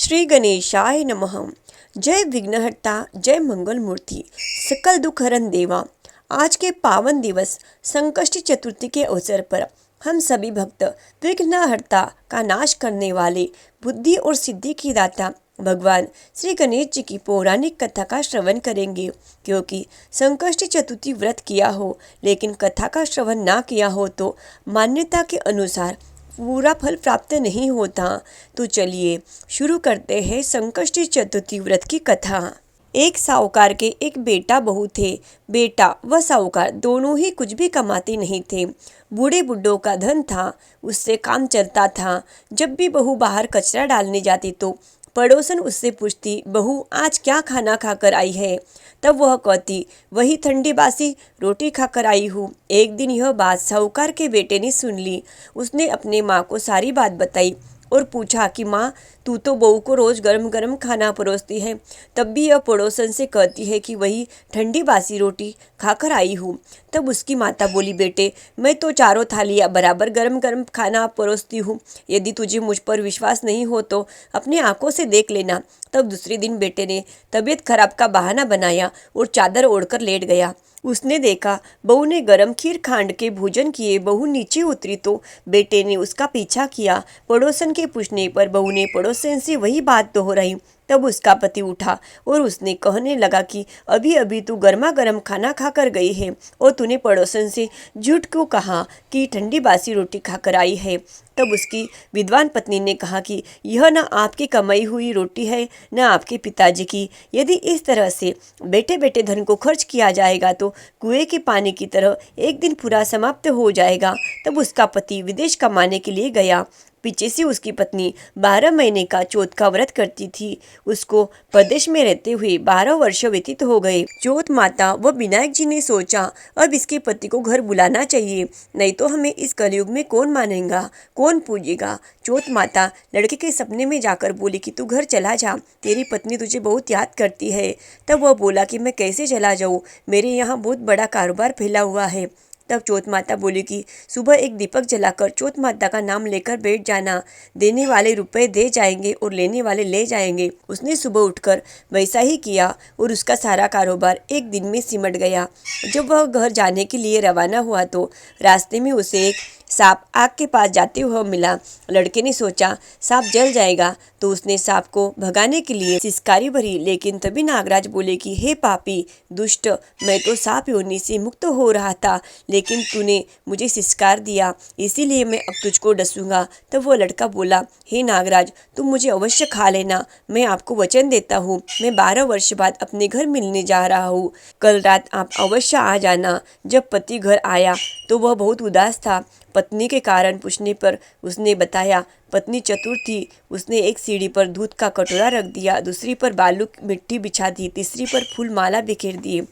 श्री गणेशाय नमः। जय विघ्नहर्ता, जय मंगल मूर्ति, सकल दुख हरण देवा। आज के पावन दिवस संकष्टी चतुर्थी के अवसर पर हम सभी भक्त विघ्नहर्ता का नाश करने वाले, बुद्धि और सिद्धि की दाता भगवान श्री गणेश जी की पौराणिक कथा का श्रवण करेंगे। क्योंकि संकष्टी चतुर्थी व्रत किया हो लेकिन कथा का श्रवण ना किया हो तो मान्यता के अनुसार पूरा फल प्राप्त नहीं होता। तो चलिए शुरू करते हैं संकष्टी चतुर्थी व्रत की कथा। एक साहूकार के एक बेटा बहू थे। बेटा व साहूकार दोनों ही कुछ भी कमाते नहीं थे। बूढ़े बुड्ढों का धन था, उससे काम चलता था। जब भी बहू बाहर कचरा डालने जाती तो पड़ोसन उससे पूछती, बहू आज क्या खाना खाकर आई है? तब वह कहती, वही ठंडी बासी रोटी खाकर आई हूँ। एक दिन यह बात साहूकार के बेटे ने सुन ली। उसने अपने माँ को सारी बात बताई और पूछा कि माँ, तू तो बहू को रोज गरम गरम खाना परोसती है, तब भी यह पड़ोसन से कहती है कि वही ठंडी बासी रोटी खाकर आई हूँ। तब उसकी माता बोली, बेटे मैं तो चारों थालियाँ बराबर गरम गरम खाना परोसती हूँ। यदि तुझे मुझ पर विश्वास नहीं हो तो अपनी आंखों से देख लेना। तब दूसरे दिन बेटे ने तबीयत खराब का बहाना बनाया और चादर ओढ़कर लेट गया। उसने देखा बहू ने गरम खीर खांड के भोजन किए। बहू नीचे उतरी तो बेटे ने उसका पीछा किया। पड़ोसन के पूछने पर बहू ने पड़ोसन से वही बात दोहराई। तब उसका पति उठा और उसने कहने लगा कि अभी अभी तू गर्मा गर्म खाना खाकर गई है और तूने पड़ोसन से झूठ क्यों कहा कि ठंडी बासी रोटी खाकर आई है? तब उसकी विद्वान पत्नी ने कहा कि यह न आपकी कमाई हुई रोटी है न आपके पिताजी की। यदि इस तरह से बेटे बेटे धन को खर्च किया जाएगा तो कुएं के पानी की तरह एक दिन पूरा समाप्त हो जाएगा। तब उसका पति विदेश कमाने के लिए गया। पीछे से उसकी पत्नी 12 महीने का चौथ का व्रत करती थी। उसको प्रदेश में रहते हुए 12 वर्ष व्यतीत हो गए। चौथ माता व विनायक जी ने सोचा, अब इसके पति को घर बुलाना चाहिए, नहीं तो हमें इस कलयुग में कौन मानेगा, कौन पूजेगा। चौथ माता लड़के के सपने में जाकर बोली कि तू घर चला जा, तेरी पत्नी तुझे बहुत याद करती है। तब वह बोला कि मैं कैसे चला जाऊँ, मेरे यहाँ बहुत बड़ा कारोबार फैला हुआ है। तब चौथ माता बोली कि सुबह एक दीपक जलाकर चौथ माता का नाम लेकर बैठ जाना, देने वाले रुपए दे जाएंगे और लेने वाले ले जाएंगे। उसने सुबह उठकर वैसा ही किया और उसका सारा कारोबार एक दिन में सिमट गया। जब वह घर जाने के लिए रवाना हुआ तो रास्ते में उसे एक सांप आग के पास जाते हुए मिला। लड़के ने सोचा सांप जल जाएगा तो उसने सांप को भगाने के लिए सिसकारी भरी, लेकिन तभी नागराज बोले कि हे पापी दुष्ट, मैं तो सांप योनि से मुक्त हो रहा था, लेकिन तूने मुझे सिसकार दिया, इसीलिए मैं अब तुझको डसूंगा। तब वो लड़का बोला, हे नागराज, तुम मुझे अवश्य खा लेना, मैं आपको वचन देता हूँ, मैं 12 वर्ष बाद अपने घर मिलने जा रहा हूँ, कल रात आप अवश्य आ जाना। जब पति घर आया तो वह बहुत उदास था। पत्नी के कारण पूछने पर उसने बताया, पत्नी चतुर थी। उसने एक सीढ़ी पर दूध का कटोरा रख दिया, दूसरी पर बालू मिट्टी बिछा दी, तीसरी पर फूल माला बिखेर दिए,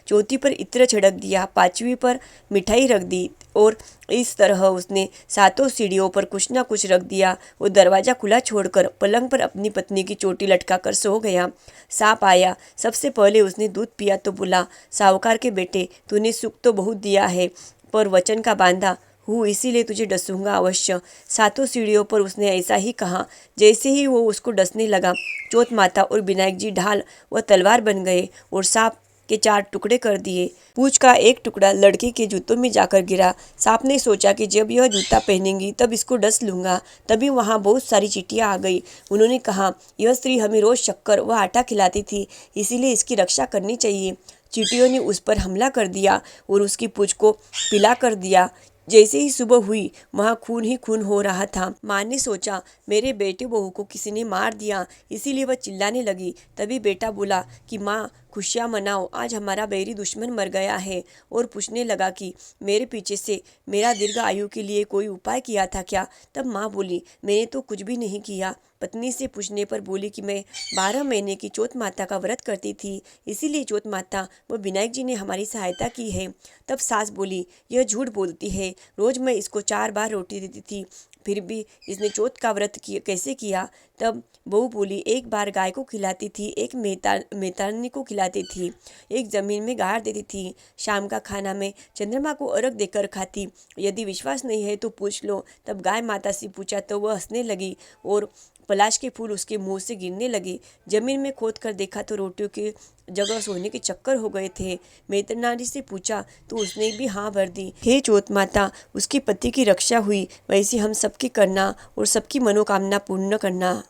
चौथी पर इत्र छिड़क दिया, पांचवी पर मिठाई रख दी और इस तरह उसने 7 सीढ़ियों पर कुछ ना कुछ रख दिया। वो दरवाज़ा खुला छोड़कर पलंग पर अपनी पत्नी की चोटी लटका कर सो गया। सांप आया, सबसे पहले उसने दूध पिया तो बोला, साहूकार के बेटे, तूने सुख तो बहुत दिया है पर वचन का बांधा हूँ, इसीलिए तुझे डसूंगा अवश्य। 7 सीढ़ियों पर उसने ऐसा ही कहा। जैसे ही वो उसको डसने लगा, चौथ माता और विनायक जी ढाल व तलवार बन गए और सांप के 4 टुकड़े कर दिए। पूंछ का एक टुकड़ा लड़के के जूतों में जाकर गिरा। सांप ने सोचा कि जब यह जूता पहनेंगी तब इसको डस लूंगा। तभी वहाँ बहुत सारी चींटियाँ आ गई। उन्होंने कहा, यह स्त्री हमें रोज शक्कर व आटा खिलाती थी, इसीलिए इसकी रक्षा करनी चाहिए। चींटियों ने उस पर हमला कर दिया और उसकी पूंछ को पीला कर दिया। जैसे ही सुबह हुई वहाँ खून ही खून हो रहा था। माँ ने सोचा, मेरे बेटे बहू को किसी ने मार दिया, इसीलिए वह चिल्लाने लगी। तभी बेटा बोला कि माँ खुशियाँ मनाओ, आज हमारा बैरी दुश्मन मर गया है, और पूछने लगा कि मेरे पीछे से मेरा दीर्घ आयु के लिए कोई उपाय किया था क्या? तब माँ बोली, मैंने तो कुछ भी नहीं किया। पत्नी से पूछने पर बोली कि मैं 12 महीने की चौथ माता का व्रत करती थी, इसीलिए चौथ माता व विनायक जी ने हमारी सहायता की है। तब सास बोली, यह झूठ बोलती है, रोज मैं इसको 4 बार रोटी देती थी, फिर भी इसने चौथ का व्रत कैसे किया? तब बहू बोली, एक बार गाय को खिलाती थी, एक मेहतानी को खिलाती थी, एक जमीन में गाड़ देती थी, शाम का खाना मैं चंद्रमा को अर्घ देकर खाती। यदि विश्वास नहीं है तो पूछ लो। तब गाय माता से पूछा तो वह हंसने लगी और पलाश के फूल उसके मुंह से गिरने लगे। जमीन में खोद कर देखा तो रोटियों की जगह सोने के चक्कर हो गए थे। मैत्री से पूछा तो उसने भी हाँ भर दी। हे चौथ माता, उसके पति की रक्षा हुई, वैसे हम सबकी करना और सबकी मनोकामना पूर्ण करना।